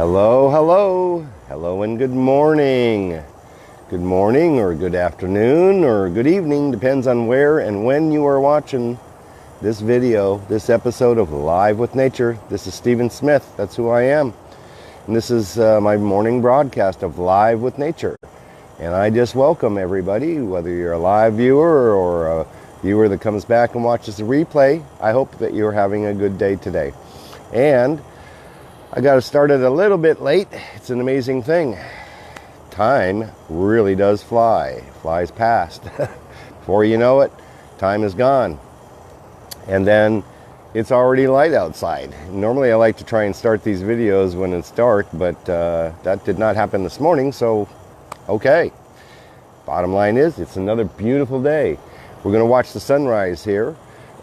Hello, hello, hello and good morning. Good morning or good afternoon or good evening, depends on where and when you are watching this video, this episode of Live with Nature. This is Stephen Smith, that's who I am. And this is my morning broadcast of Live with Nature. And I just welcome everybody, whether you're a live viewer or a viewer that comes back and watches the replay. I hope that you're having a good day today. And I got started a little bit late. It's an amazing thing. Time really does fly. Flies past. Before you know it, time is gone. And then it's already light outside. Normally I like to try and start these videos when it's dark, but that did not happen this morning, so okay. Bottom line is, it's another beautiful day. We're going to watch the sunrise here.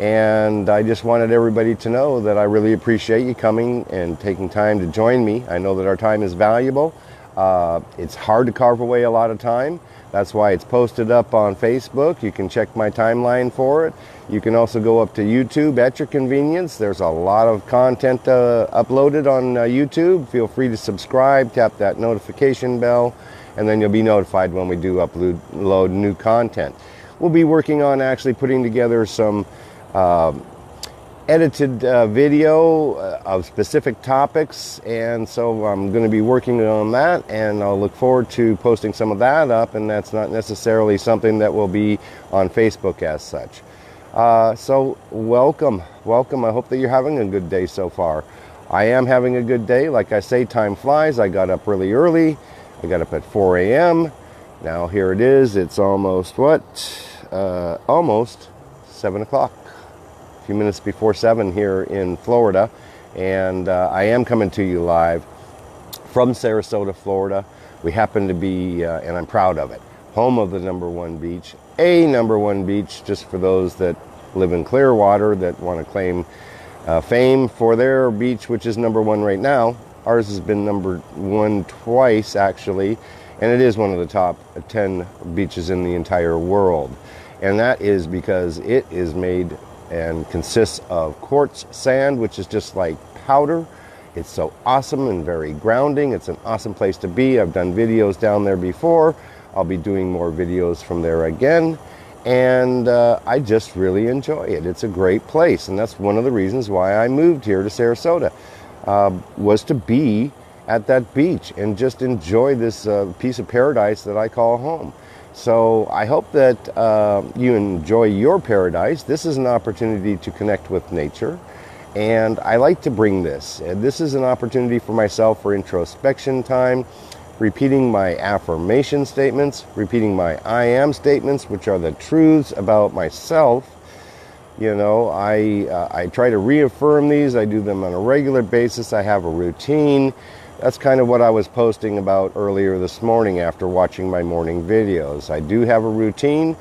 And I just wanted everybody to know that I really appreciate you coming and taking time to join me. I know that our time is valuable. It's hard to carve away a lot of time. That's why it's posted up on Facebook. You can check my timeline for it. You can also go up to YouTube at your convenience. There's a lot of content uploaded on YouTube. Feel free to subscribe, tap that notification bell, and then you'll be notified when we do upload new content. We'll be working on actually putting together some edited video of specific topics, and so I'm going to be working on that, and I'll look forward to posting some of that up, and that's not necessarily something that will be on Facebook as such. So welcome. I hope that you're having a good day so far. I am having a good day. Like I say, time flies. I got up really early. I got up at 4 a.m. Now here it is. It's almost almost 7 o'clock. Few minutes before 7 here in Florida, and I am coming to you live from Sarasota, Florida. We happen to be, and I'm proud of it, home of the #1 beach, a #1 beach, just for those that live in Clearwater that want to claim fame for their beach, which is #1 right now. Ours has been #1 twice, actually, and it is one of the top 10 beaches in the entire world. And that is because it is made and consists of quartz sand, which is just like powder. It's so awesome and very grounding. It's an awesome place to be. I've done videos down there before. I'll be doing more videos from there again. And I just really enjoy it. It's a great place. And that's one of the reasons why I moved here to Sarasota, was to be at that beach and just enjoy this piece of paradise that I call home. So I hope that you enjoy your paradise. This is an opportunity to connect with nature, and I like to bring this. And this is an opportunity for myself for introspection time, repeating my affirmation statements, repeating my I am statements, which are the truths about myself. You know, I try to reaffirm these. I do them on a regular basis. I have a routine. That's kind of what I was posting about earlier this morning after watching my morning videos. I do have a routine,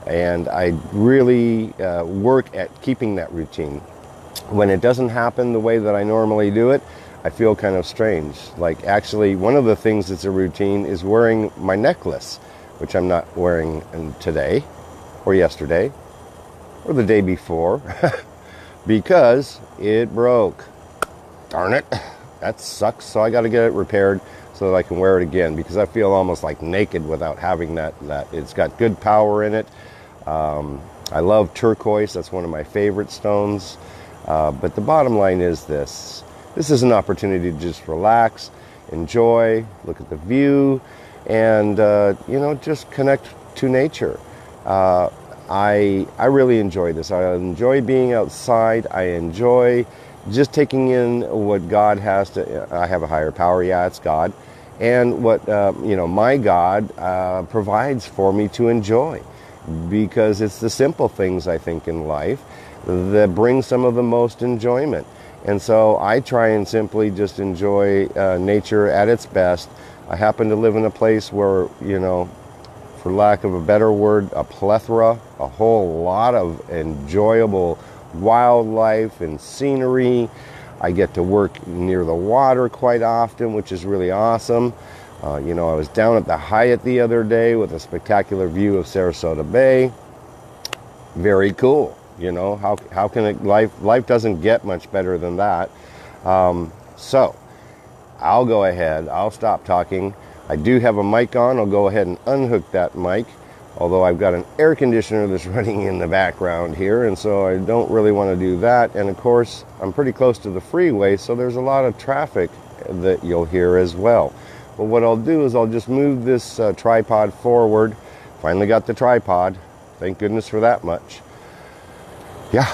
and I really work at keeping that routine. When it doesn't happen the way that I normally do it, I feel kind of strange. Like, actually, one of the things that's a routine is wearing my necklace, which I'm not wearing today or yesterday or the day before because it broke. Darn it. That sucks, so I got to get it repaired so that I can wear it again, because I feel almost like naked without having that. It's got good power in it. I love turquoise. That's one of my favorite stones. But the bottom line is this. This is an opportunity to just relax, enjoy, look at the view, and just connect to nature. I really enjoy this. I enjoy being outside. I enjoy just taking in what God has to. I have a higher power, yeah, it's God, and what my God provides for me to enjoy, because it's the simple things, I think, in life that bring some of the most enjoyment. And so I try and simply just enjoy nature at its best. I happen to live in a place where, for lack of a better word, a plethora, a whole lot of enjoyable wildlife and scenery. I get to work near the water quite often, which is really awesome. I was down at the Hyatt the other day with a spectacular view of Sarasota Bay. Very cool. How can life doesn't get much better than that. So I'll go ahead, I'll stop talking. I do have a mic on. I'll go ahead and unhook that mic, although I've got an air conditioner that's running in the background here, and so I don't really want to do that. And of course, I'm pretty close to the freeway, so there's a lot of traffic that you'll hear as well. But what I'll do is I'll just move this tripod forward. Finally got the tripod. Thank goodness for that much. Yeah,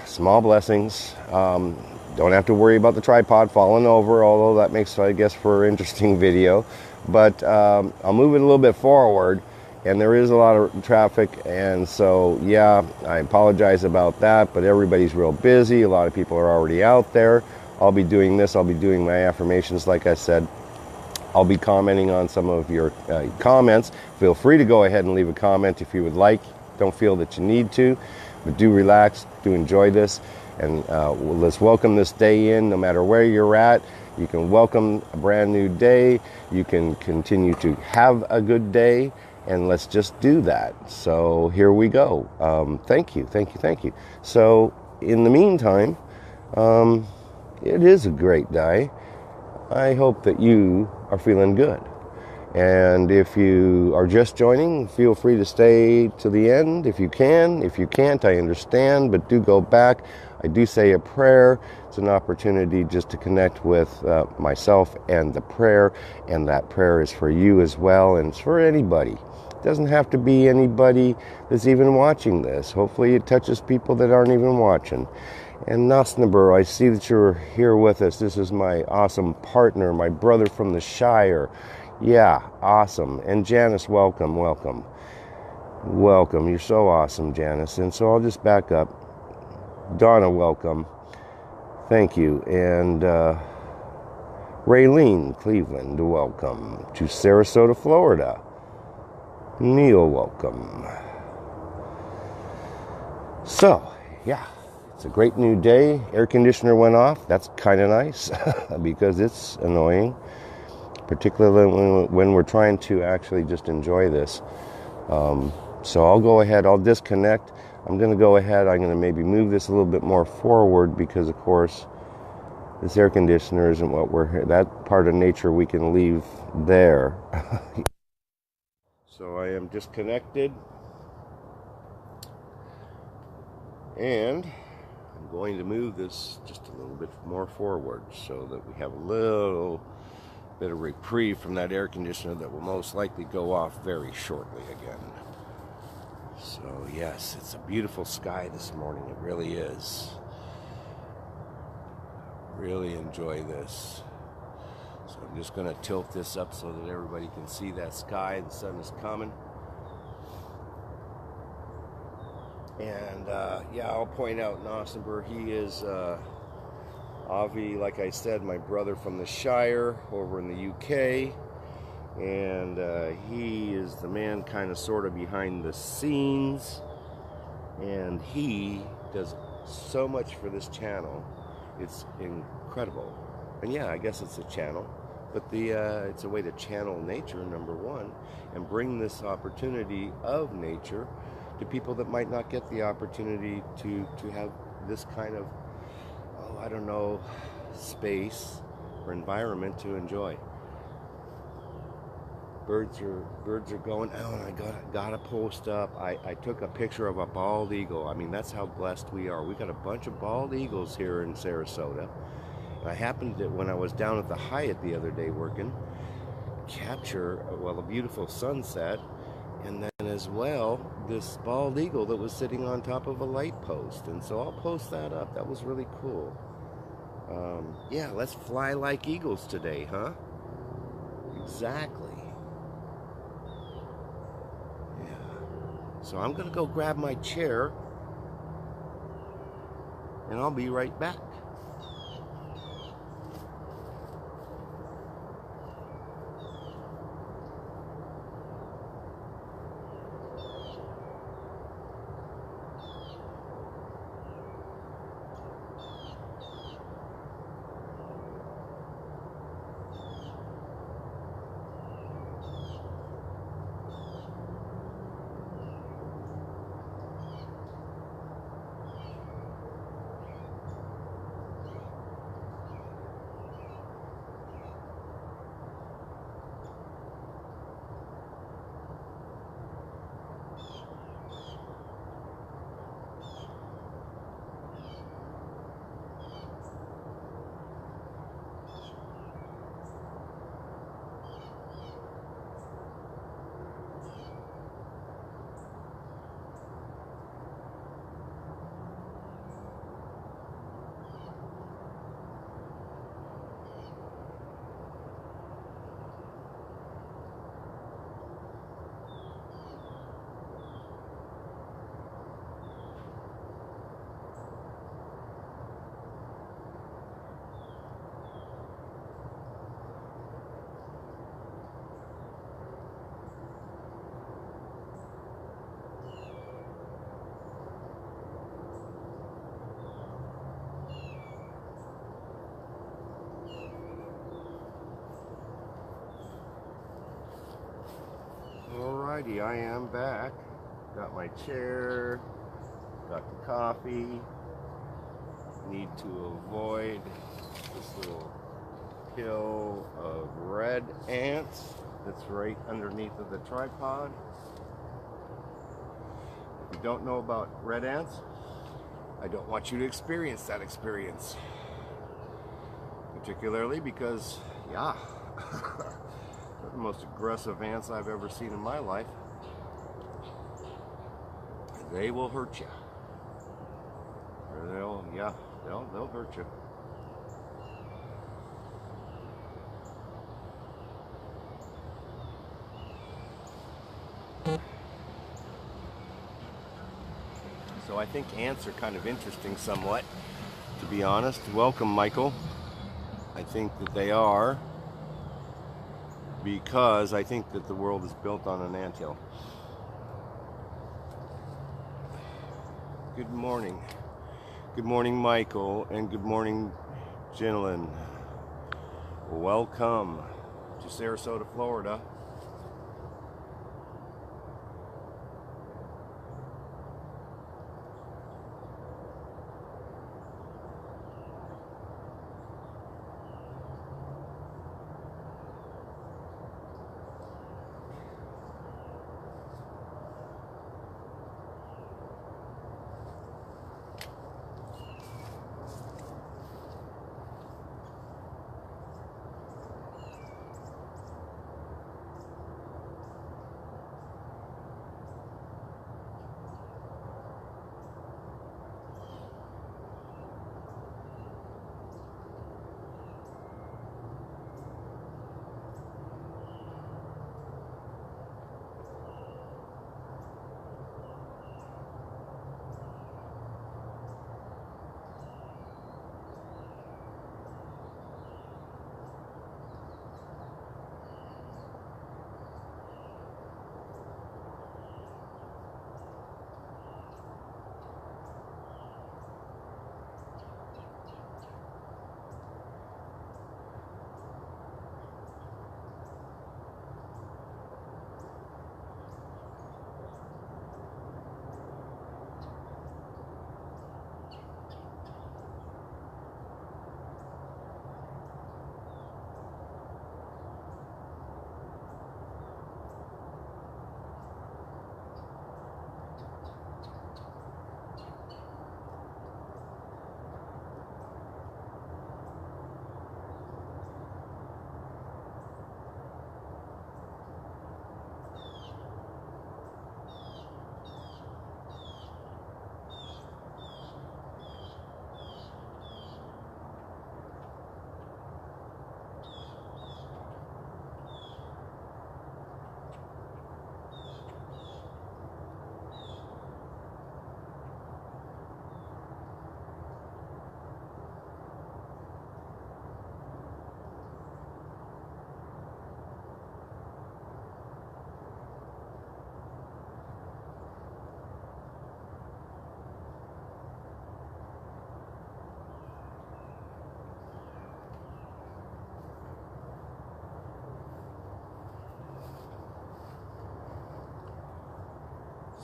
small blessings. Don't have to worry about the tripod falling over, although that makes, I guess, for an interesting video. But I'll move it a little bit forward, and there is a lot of traffic, and so yeah, I apologize about that, but everybody's real busy. A lot of people are already out there. I'll be doing this. I'll be doing my affirmations, like I said. I'll be commenting on some of your comments. Feel free to go ahead and leave a comment if you would like. Don't feel that you need to, but do relax, do enjoy this, and let's welcome this day in. No matter where you're at, you can welcome a brand new day. You can continue to have a good day, and let's just do that. So here we go. Thank you, thank you, thank you. So in the meantime, it is a great day. I hope that you are feeling good. And if you are just joining, feel free to stay to the end if you can. If you can't, I understand, but do go back. I do say a prayer. It's an opportunity just to connect with myself and the prayer, and that prayer is for you as well, and it's for anybody. It doesn't have to be anybody that's even watching this. Hopefully it touches people that aren't even watching. And Nasnabur, I see that you're here with us. This is my awesome partner, my brother from the Shire. Yeah, awesome. And Janice, welcome, welcome. Welcome. You're so awesome, Janice. And so I'll just back up. Donna, welcome. Thank you. And Raylene, Cleveland, welcome. To Sarasota, Florida. Neil, welcome. So, yeah. It's a great new day. Air conditioner went off. That's kind of nice because it's annoying, particularly when we're trying to actually just enjoy this. So I'll go ahead. I'll disconnect. I'm going to go ahead. I'm going to maybe move this a little bit more forward because, of course, this air conditioner isn't what we're here. That part of nature we can leave there. So I am disconnected. And I'm going to move this just a little bit more forward so that we have a little bit of reprieve from that air conditioner that will most likely go off very shortly again. So yes, it's a beautiful sky this morning. It really is. Really enjoy this. So I'm just going to tilt this up so that everybody can see that sky. The sun is coming. And yeah, I'll point out Nossenberg, he is Avi, like I said, my brother from the Shire over in the UK. And he is the man kind of sort of behind the scenes. And he does so much for this channel. It's incredible. And yeah, I guess it's a channel. But it's a way to channel nature, number one, and bring this opportunity of nature to people that might not get the opportunity to have this kind of, oh, I don't know, space or environment to enjoy. Birds are going. Oh, and I gotta post up. I took a picture of a bald eagle. I mean, that's how blessed we are. We got a bunch of bald eagles here in Sarasota. And I happened to, when I was down at the Hyatt the other day working, capture, well, a beautiful sunset, and then as well this bald eagle that was sitting on top of a light post. And so I'll post that up. That was really cool. Yeah, let's fly like eagles today, huh? Exactly. Yeah. So I'm gonna go grab my chair and I'll be right back. Alrighty, I am back. Got my chair, got the coffee. Need to avoid this little hill of red ants that's right underneath of the tripod. If you don't know about red ants, I don't want you to experience that experience. Particularly because, yeah, they're the most aggressive ants I've ever seen in my life. They will hurt you. Or they'll hurt you. So I think ants are kind of interesting somewhat, to be honest. Welcome, Michael. I think that they are, because I think that the world is built on an anthill. Good morning. Good morning, Michael, and good morning, Jenilyn. Welcome to Sarasota, Florida.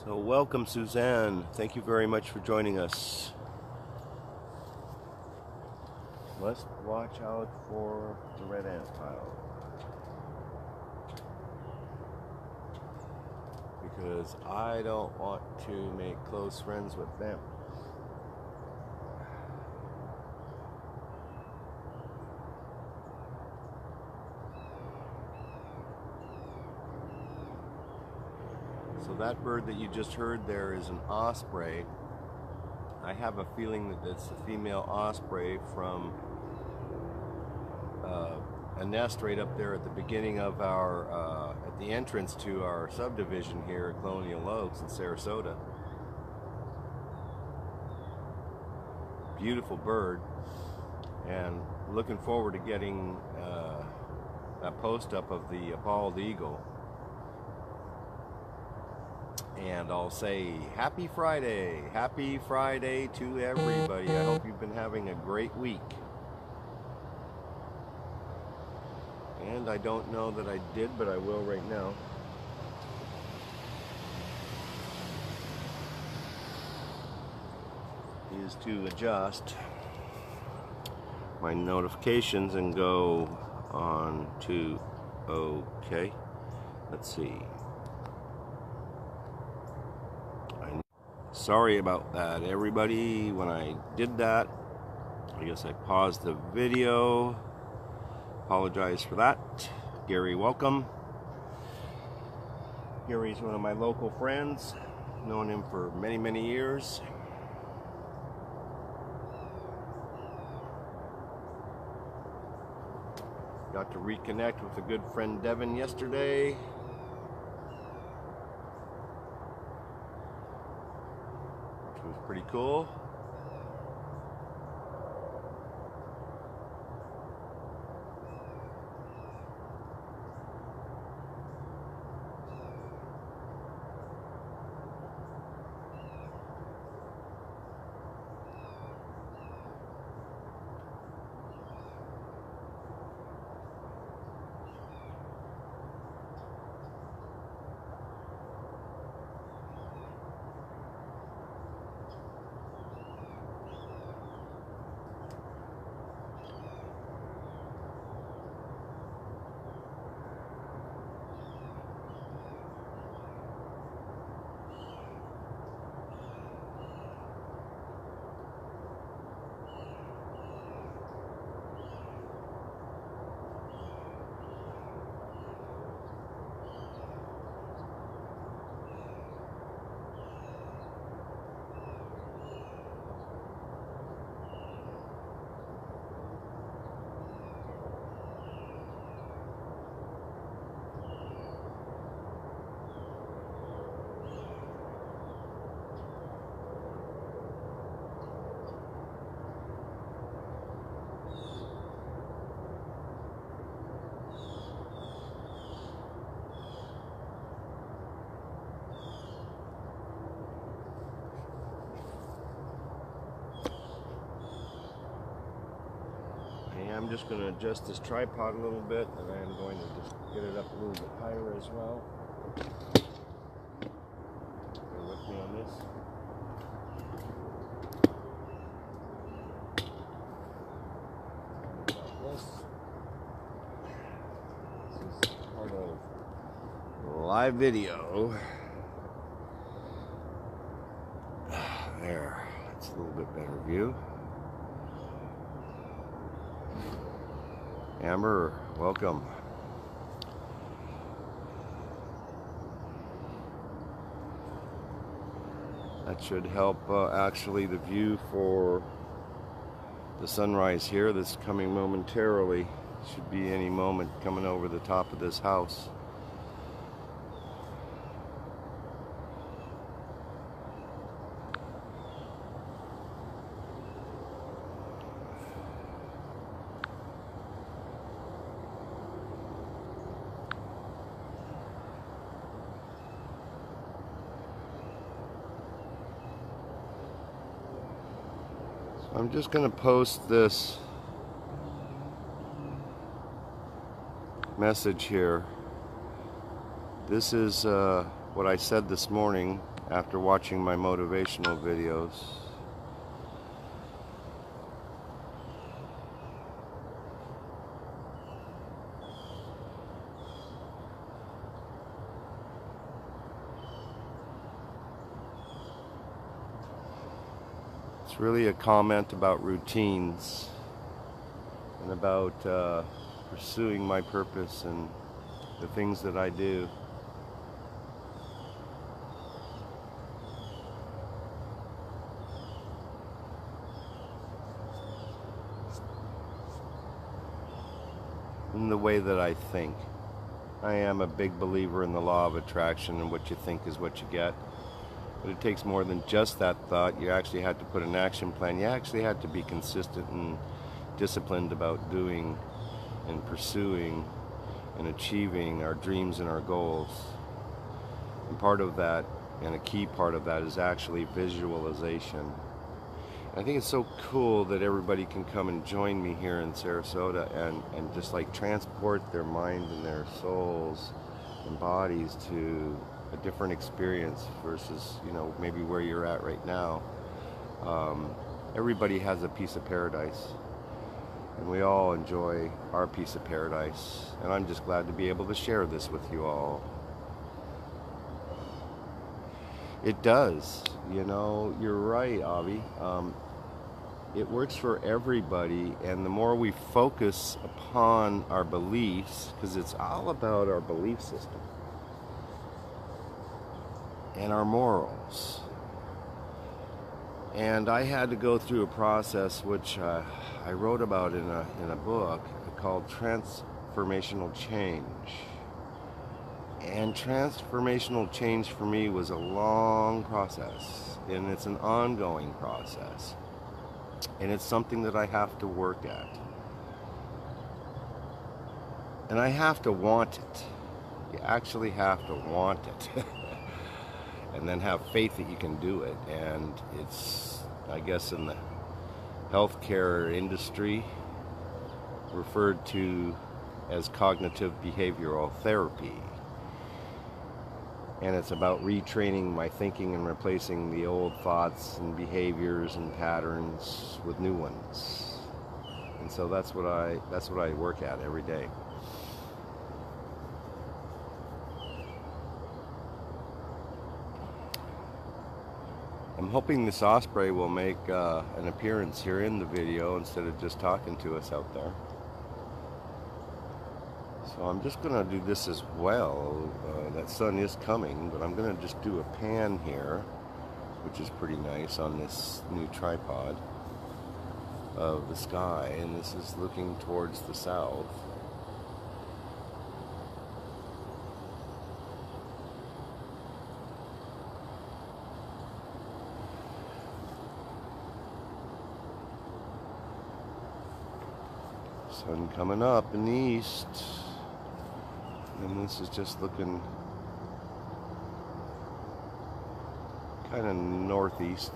So welcome, Suzanne. Thank you very much for joining us. Let's watch out for the red ant pile, because I don't want to make close friends with them. So that bird that you just heard there is an osprey. I have a feeling that it's the female osprey from a nest right up there at the beginning of our, at the entrance to our subdivision here at Colonial Oaks in Sarasota. Beautiful bird, and looking forward to getting a post up of the bald eagle. And I'll say happy Friday to everybody. I hope you've been having a great week. And I don't know that I did, but I will right now. is to adjust my notifications and go on to OK. Let's see. Sorry about that, everybody. When I did that, I guess I paused the video. Apologize for that. Gary, welcome. Gary's one of my local friends. Known him for many, many years. Got to reconnect with a good friend Devin yesterday. Which was pretty cool. I'm just going to adjust this tripod a little bit, and I'm going to just get it up a little bit higher as well. Bear with me on this. This is part of live video. There, that's a little bit better view. Amber, welcome. That should help actually the view for the sunrise here that's coming momentarily. Should be any moment coming over the top of this house. I'm just going to post this message here. This is what I said this morning after watching my motivational videos. It's really a comment about routines and about pursuing my purpose and the things that I do. In the way that I think. I am a big believer in the law of attraction, and what you think is what you get. But it takes more than just that thought. You actually had to put an action plan. You actually had to be consistent and disciplined about doing and pursuing and achieving our dreams and our goals. And part of that, and a key part of that, is actually visualization. I think it's so cool that everybody can come and join me here in Sarasota and just like transport their mind and their souls and bodies to a different experience versus, you know, maybe where you're at right now. everybody has a piece of paradise, and we all enjoy our piece of paradise, and I'm just glad to be able to share this with you all. It does, you know, you're right, Avi. It works for everybody, and the more we focus upon our beliefs, because it's all about our belief system and our morals. And I had to go through a process which I wrote about in a book called Transformational Change. And transformational change for me was a long process, and it's an ongoing process. And it's something that I have to work at. And I have to want it. You actually have to want it. And then have faith that you can do it. And it's, I guess, in the healthcare industry, referred to as cognitive behavioral therapy. And it's about retraining my thinking and replacing the old thoughts and behaviors and patterns with new ones. And so that's what I work at every day. I'm hoping this osprey will make an appearance here in the video instead of just talking to us out there. So I'm just going to do this as well. That sun is coming, but I'm going to just do a pan here, which is pretty nice on this new tripod of the sky, and this is looking towards the south. Sun coming up in the east. And this is just looking kind of northeast.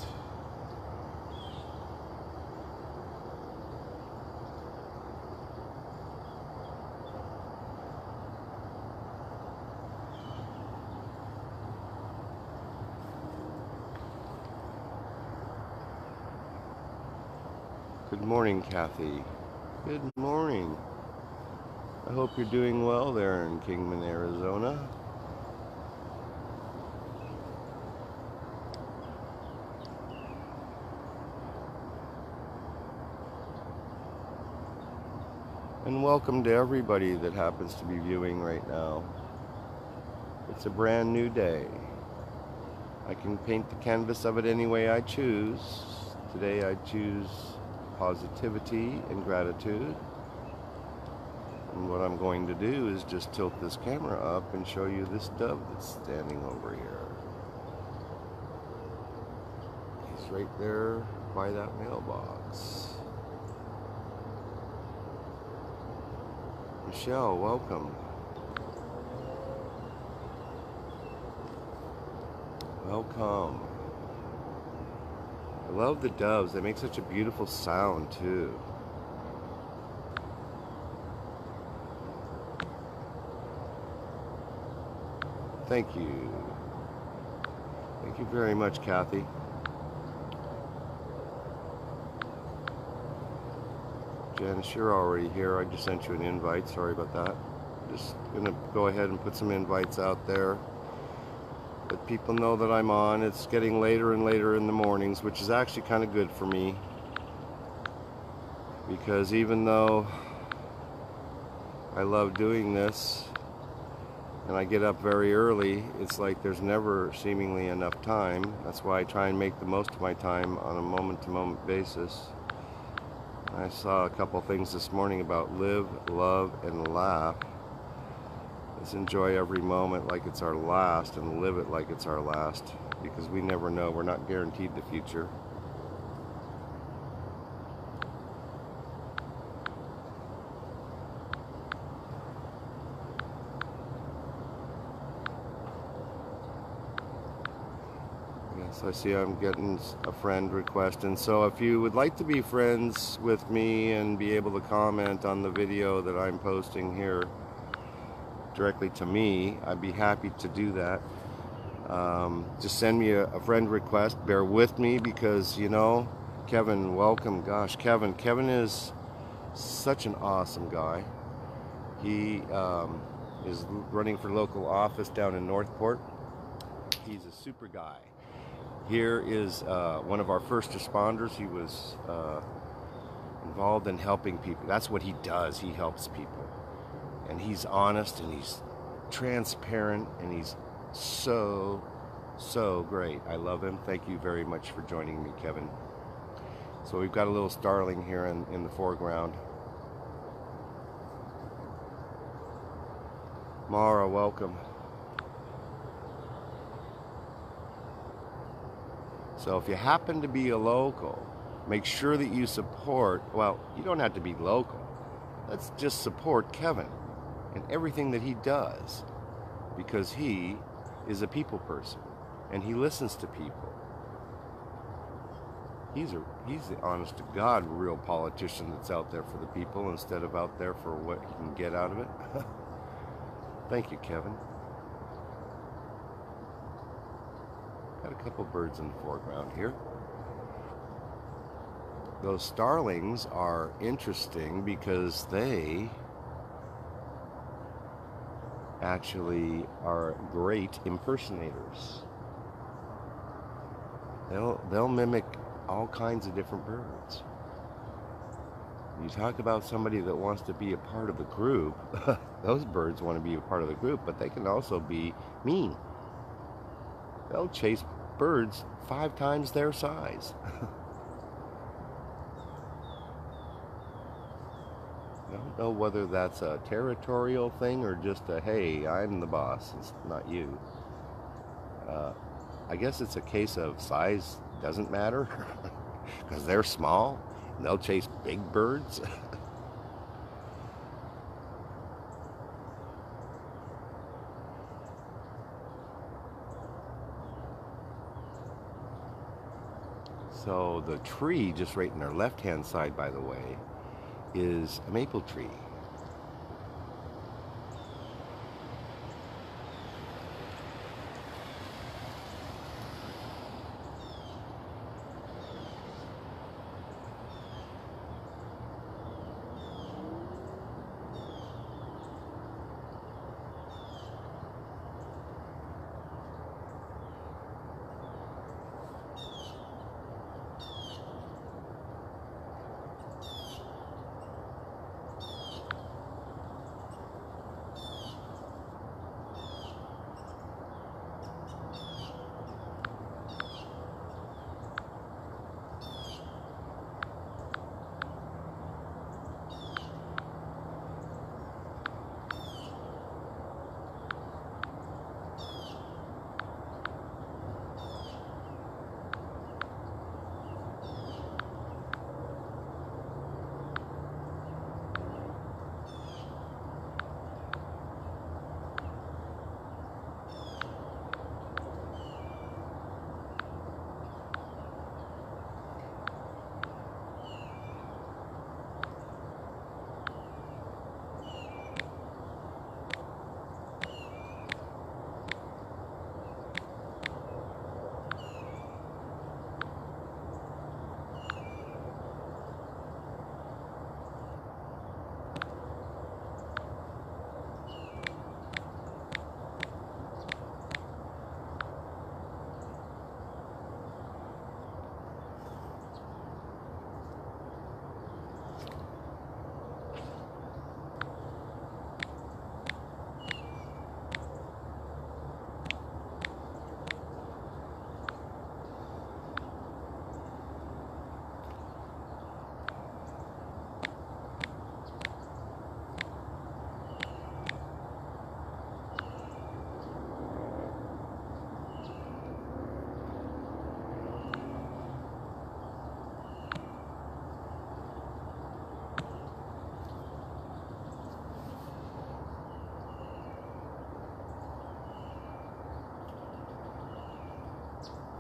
Good morning, Kathy. Good morning. I hope you're doing well there in Kingman, Arizona. And welcome to everybody that happens to be viewing right now. It's a brand new day. I can paint the canvas of it any way I choose. Today I choose positivity and gratitude. And what I'm going to do is just tilt this camera up and show you this dove that's standing over here. He's right there by that mailbox. Michelle, welcome. Welcome. I love the doves. They make such a beautiful sound too. Thank you. Thank you very much, Kathy. Janice, you're already here. I just sent you an invite. Sorry about that. Just gonna go ahead and put some invites out there. Let people know that I'm on. It's getting later and later in the mornings, which is actually kind of good for me. Because even though I love doing this, and I get up very early, it's like there's never seemingly enough time. That's why I try and make the most of my time on a moment-to-moment basis. I saw a couple things this morning about live, love, and laugh. Let's enjoy every moment like it's our last and live it like it's our last, because we never know. We're not guaranteed the future. So I see I'm getting a friend request, and so if you would like to be friends with me and be able to comment on the video that I'm posting here directly to me, I'd be happy to do that. Just send me a friend request. Bear with me because, you know, Kevin, welcome. Gosh, Kevin is such an awesome guy. He is running for local office down in Northport. He's a super guy. Here is one of our first responders. He was involved in helping people. That's what he does. He helps people. And he's honest and he's transparent and he's so great. I love him. Thank you very much for joining me, Kevin. So we've got a little starling here in the foreground. Mara, welcome. So if you happen to be a local, make sure that you support, well, you don't have to be local. Let's just support Kevin and everything that he does, because he is a people person and he listens to people. He's the honest to God real politician that's out there for the people instead of out there for what he can get out of it. Thank you, Kevin. Got a couple birds in the foreground here. Those starlings are interesting because they actually are great impersonators. They'll mimic all kinds of different birds. You talk about somebody that wants to be a part of the group. Those birds want to be a part of the group, but they can also be mean. They'll chase birds 5 times their size. I don't know whether that's a territorial thing or just a, hey, I'm the boss, it's not you. I guess it's a case of size doesn't matter because they're small and they'll chase big birds. So the tree just right in our left-hand side, by the way, is a maple tree.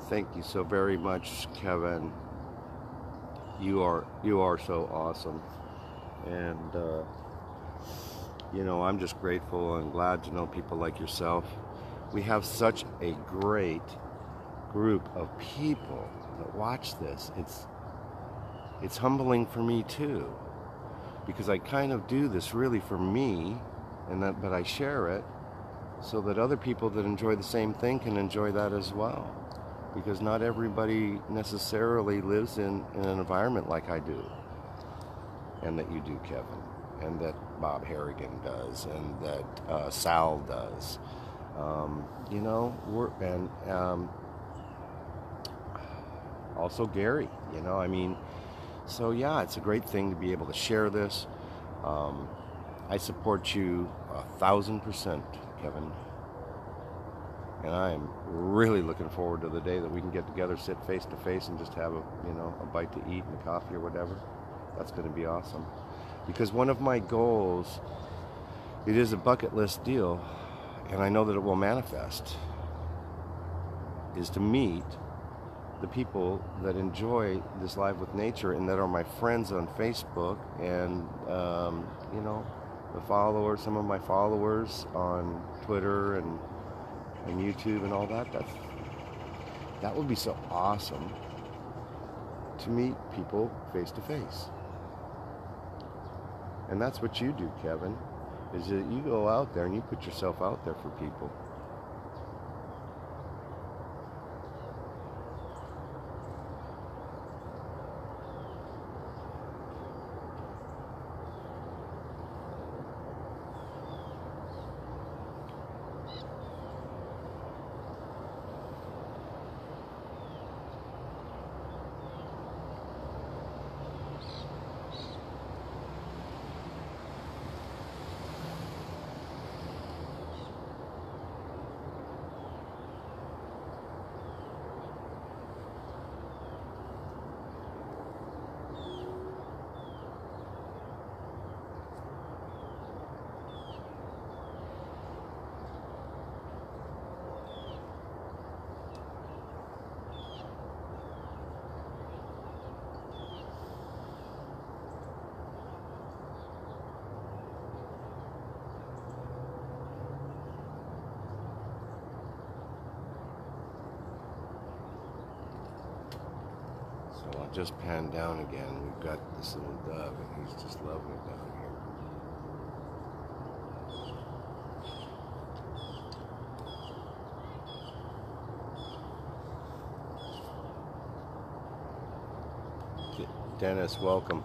Thank you so very much, Kevin. You are so awesome, and I'm just grateful and glad to know people like yourself. We have such a great group of people that watch this. it's humbling for me too, because I kind of do this really for me, but I share it so that other people that enjoy the same thing can enjoy that as well. Because not everybody necessarily lives in an environment like I do, and that you do, Kevin, and that Bob Harrigan does, and that Sal does. Also Gary, I mean, so yeah, it's a great thing to be able to share this. I support you 1,000%, Kevin. And I am really looking forward to the day that we can get together, sit face to face, and just have a bite to eat and a coffee or whatever. That's going to be awesome. Because one of my goals, it is a bucket list deal, and I know that it will manifest, is to meet the people that enjoy this Live with Nature and that are my friends on Facebook and, the followers, some of my followers on Twitter and YouTube and all that. That would be so awesome to meet people face to face. And that's what you do, Kevin, is that you go out there and you put yourself out there for people. So I'll just pan down again. We've got this little dove, and he's just loving it down here. Dennis, welcome.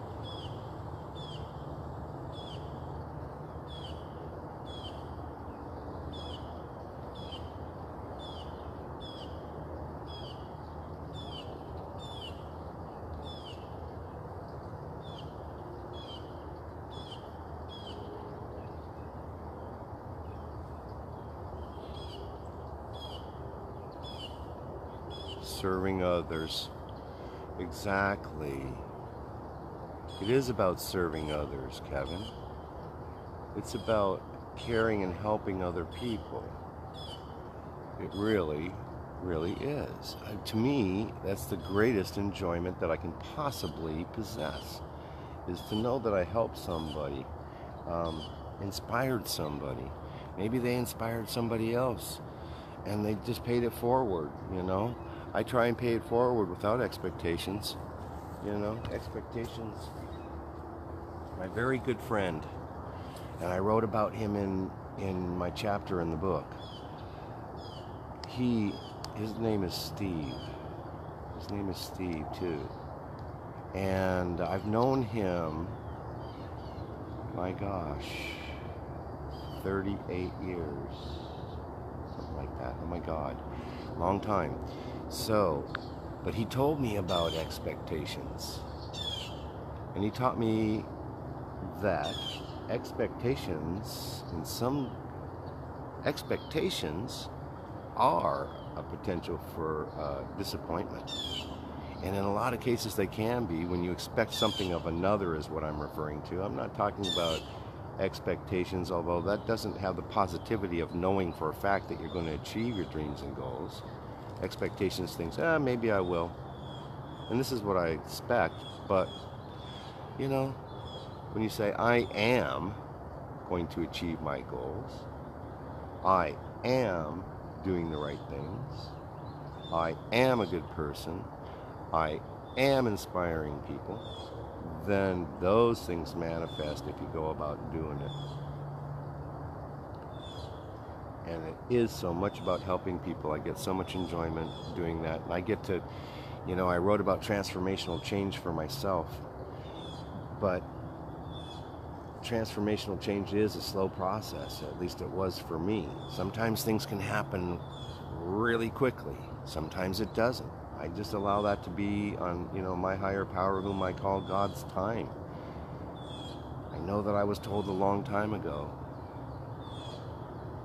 Serving others. Exactly. It is about serving others, Kevin. It's about caring and helping other people. It really, really is. To me, that's the greatest enjoyment that I can possibly possess, is to know that I helped somebody, inspired somebody. Maybe they inspired somebody else, and they just paid it forward, I try and pay it forward without expectations, expectations. My very good friend, and I wrote about him in my chapter in the book. His name is Steve. His name is Steve too. And I've known him, my gosh, 38 years. Something like that. Oh my God. Long time. So, but he told me about expectations. And he taught me that expectations are a potential for disappointment. And in a lot of cases they can be when you expect something of another, is what I'm referring to. I'm not talking about expectations, although that doesn't have the positivity of knowing for a fact that you're going to achieve your dreams and goals. Expectations, things, maybe I will. And this is what I expect, but, when you say, I am going to achieve my goals, I am doing the right things, I am a good person, I am inspiring people, then those things manifest if you go about doing it. And it is so much about helping people. I get so much enjoyment doing that. And I get to, I wrote about transformational change for myself. But transformational change is a slow process. At least it was for me. Sometimes things can happen really quickly. Sometimes it doesn't. I just allow that to be on, my higher power, whom I call God's time. I know that I was told a long time ago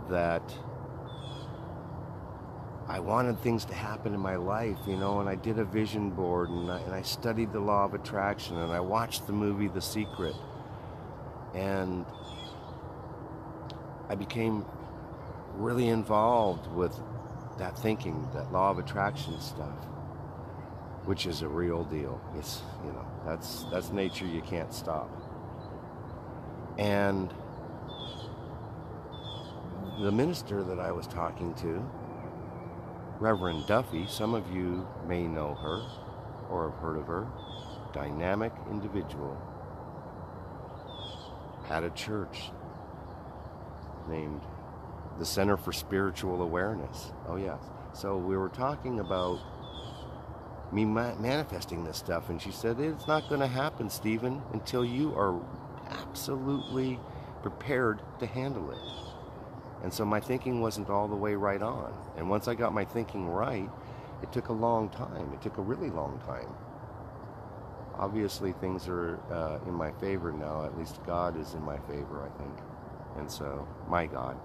that I wanted things to happen in my life, and I did a vision board, and I studied the law of attraction, and I watched the movie The Secret, and I became really involved with that thinking, that law of attraction stuff, which is a real deal. It's, that's nature. You can't stop. And the minister that I was talking to, Reverend Duffy, some of you may know her or have heard of her, dynamic individual, had a church named the Center for Spiritual Awareness. Oh yes. So we were talking about me manifesting this stuff, and she said, it's not going to happen, Stephen, until you are absolutely prepared to handle it. And so my thinking wasn't all the way right on. And once I got my thinking right, it took a long time. It took a really long time. Obviously, things are in my favor now. At least God is in my favor, I think. And so, my God,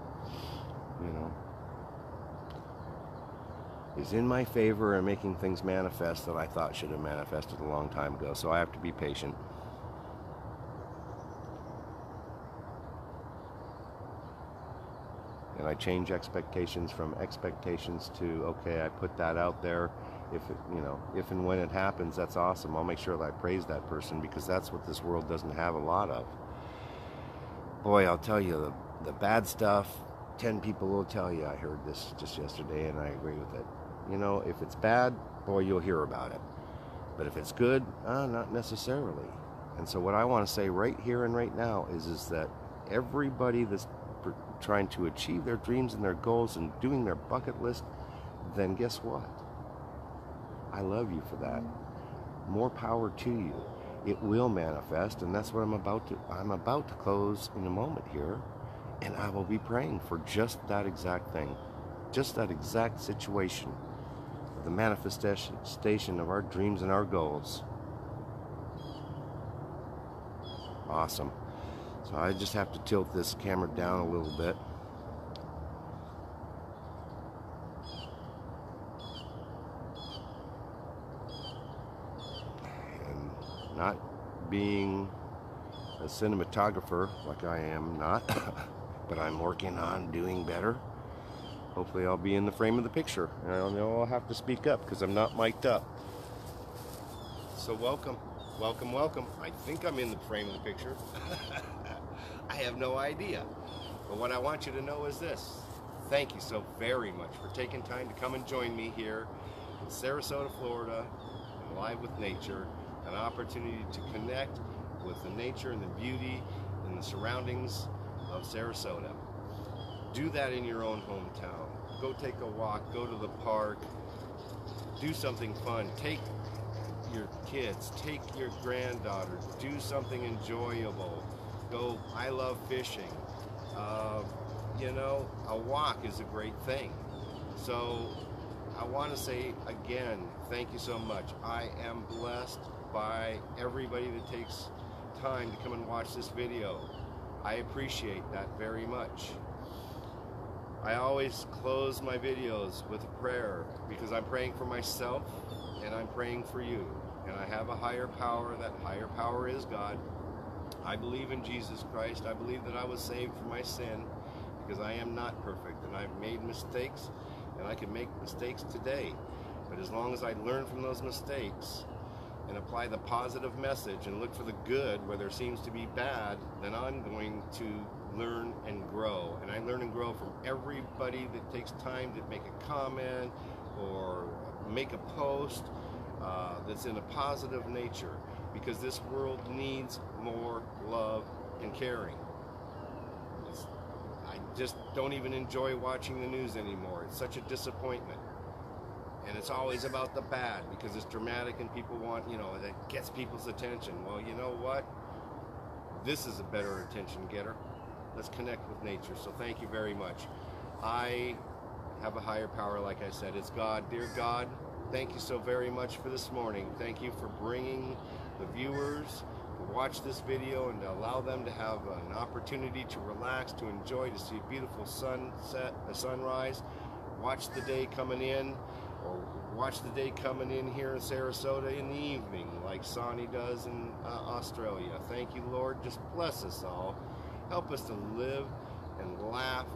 is in my favor and making things manifest that I thought should have manifested a long time ago. So I have to be patient. And I change expectations from expectations to, okay, I put that out there. If and when it happens, that's awesome. I'll make sure that I praise that person, because that's what this world doesn't have a lot of. Boy, I'll tell you, the bad stuff, 10 people will tell you. I heard this just yesterday, and I agree with it. If it's bad, boy, you'll hear about it. But if it's good, not necessarily. And so what I want to say right here and right now is that everybody that's trying to achieve their dreams and their goals and doing their bucket list, then guess what? I love you for that. More power to you. It will manifest, and that's what I'm about to close in a moment here, and I will be praying for just that exact thing, just that exact situation, the manifestation of our dreams and our goals. Awesome. So I just have to tilt this camera down a little bit. And not being a cinematographer like I am not, but I'm working on doing better. Hopefully I'll be in the frame of the picture. And I know I'll have to speak up because I'm not mic'd up. So welcome. I think I'm in the frame of the picture. I have no idea. But what I want you to know is this. Thank you so very much for taking time to come and join me here in Sarasota, Florida, and Live with Nature, an opportunity to connect with the nature and the beauty and the surroundings of Sarasota. Do that in your own hometown. Go take a walk, go to the park, do something fun. Take your kids, take your granddaughter, do something enjoyable. Go, I love fishing. A walk is a great thing. So I want to say again, thank you so much. I am blessed by everybody that takes time to come and watch this video. I appreciate that very much. I always close my videos with a prayer because I'm praying for myself and I'm praying for you. And I have a higher power. That higher power is God. I believe in Jesus Christ. I believe that I was saved from my sin because I am not perfect and I've made mistakes and I can make mistakes today. But as long as I learn from those mistakes and apply the positive message and look for the good where there seems to be bad, then I'm going to learn and grow. And I learn and grow from everybody that takes time to make a comment or make a post. that's in a positive nature, because this world needs more love and caring. I just don't even enjoy watching the news anymore. It's such a disappointment. And it's always about the bad because it's dramatic and people want, that gets people's attention. Well, you know what? This is a better attention getter. Let's connect with nature. So thank you very much. I have a higher power, like I said. It's God. Dear God, thank you so very much for this morning. Thank you for bringing the viewers to watch this video and to allow them to have an opportunity to relax, to enjoy, to see a beautiful sunset, a sunrise, watch the day coming in, or watch the day coming in here in Sarasota in the evening like Sonny does in Australia. Thank you, Lord. Just bless us all. Help us to live and laugh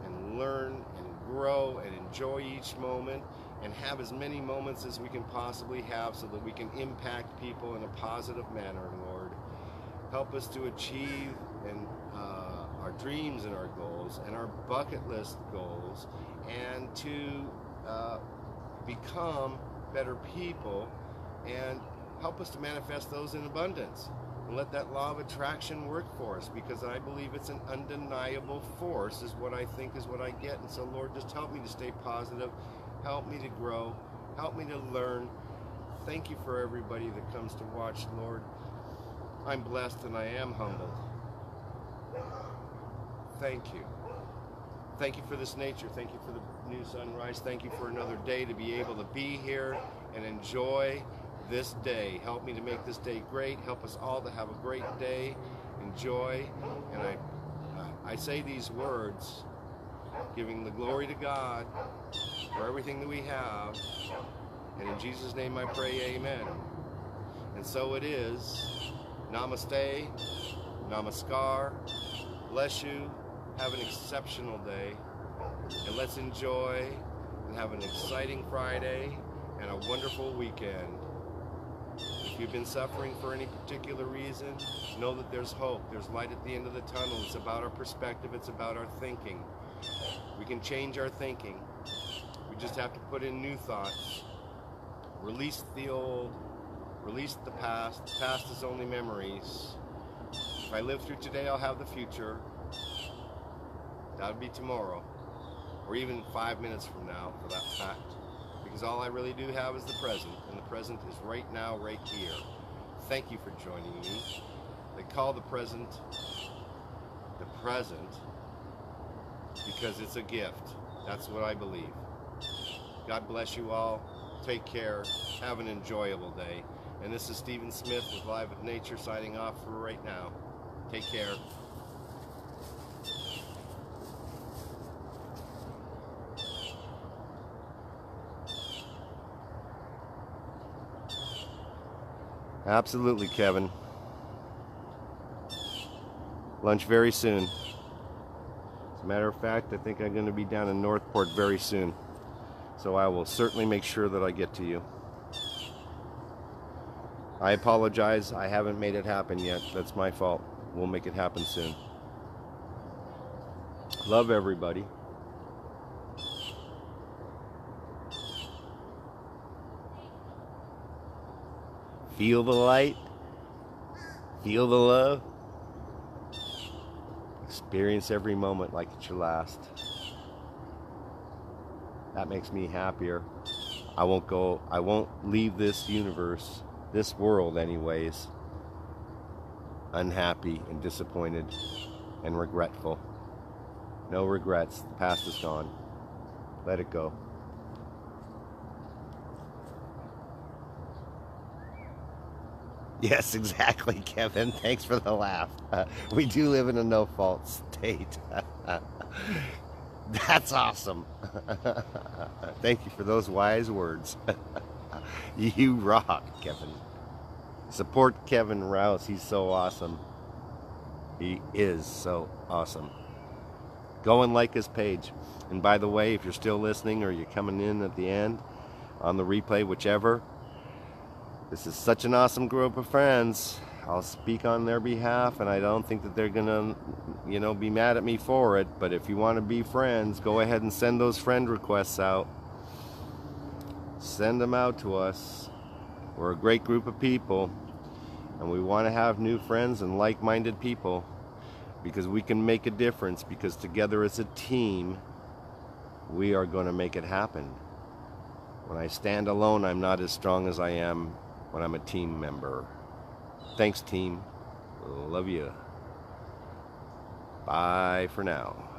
and learn and grow and enjoy each moment and have as many moments as we can possibly have so that we can impact people in a positive manner, Lord. Help us to achieve our dreams and our goals and our bucket list goals, and to become better people, and help us to manifest those in abundance. And let that law of attraction work for us, because I believe it's an undeniable force, is what I think is what I get. And so, Lord, just help me to stay positive. Help me to grow. Help me to learn. Thank you for everybody that comes to watch, Lord. I'm blessed and I am humbled. Thank you. Thank you for this nature. Thank you for the new sunrise. Thank you for another day to be able to be here and enjoy this day. Help me to make this day great. Help us all to have a great day. Enjoy. And I say these words, giving the glory to God for everything that we have. And in Jesus' name I pray, amen. And so it is. Namaste. Namaskar. Bless you. Have an exceptional day. And let's enjoy and have an exciting Friday and a wonderful weekend. If you've been suffering for any particular reason, know that there's hope. There's light at the end of the tunnel. It's about our perspective. It's about our thinking. We can change our thinking. We just have to put in new thoughts. Release the old. Release the past. The past is only memories. If I live through today, I'll have the future. That'll be tomorrow. Or even 5 minutes from now, for that fact. Because all I really do have is the present. And the present is right now, right here. Thank you for joining me. They call the present because it's a gift. That's what I believe. God bless you all. Take care. Have an enjoyable day. And this is Stephen Smith with Live with Nature signing off for right now. Take care. Absolutely, Kevin. Lunch very soon. As a matter of fact, I think I'm going to be down in Northport very soon. So I will certainly make sure that I get to you. I apologize. I haven't made it happen yet. That's my fault. We'll make it happen soon. Love everybody. Feel the light. Feel the love. Experience every moment like it's your last. That makes me happier. I won't leave this universe, this world anyways, unhappy and disappointed and regretful. No regrets. The past is gone. Let it go. Yes, exactly, Kevin. Thanks for the laugh. We do live in a no-fault state. That's awesome. Thank you for those wise words. You rock, Kevin. Support Kevin Rouse. He's so awesome. He is so awesome. Go and like his page. And by the way, if you're still listening or you're coming in at the end on the replay, whichever, this is such an awesome group of friends. I'll speak on their behalf, and I don't think that they're gonna, be mad at me for it. But if you want to be friends, go ahead and send those friend requests out. Send them out to us. We're a great group of people, and we want to have new friends and like-minded people, because we can make a difference, because together as a team, we are going to make it happen. When I stand alone, I'm not as strong as I am when I'm a team member. Thanks, team. Love you. Bye for now.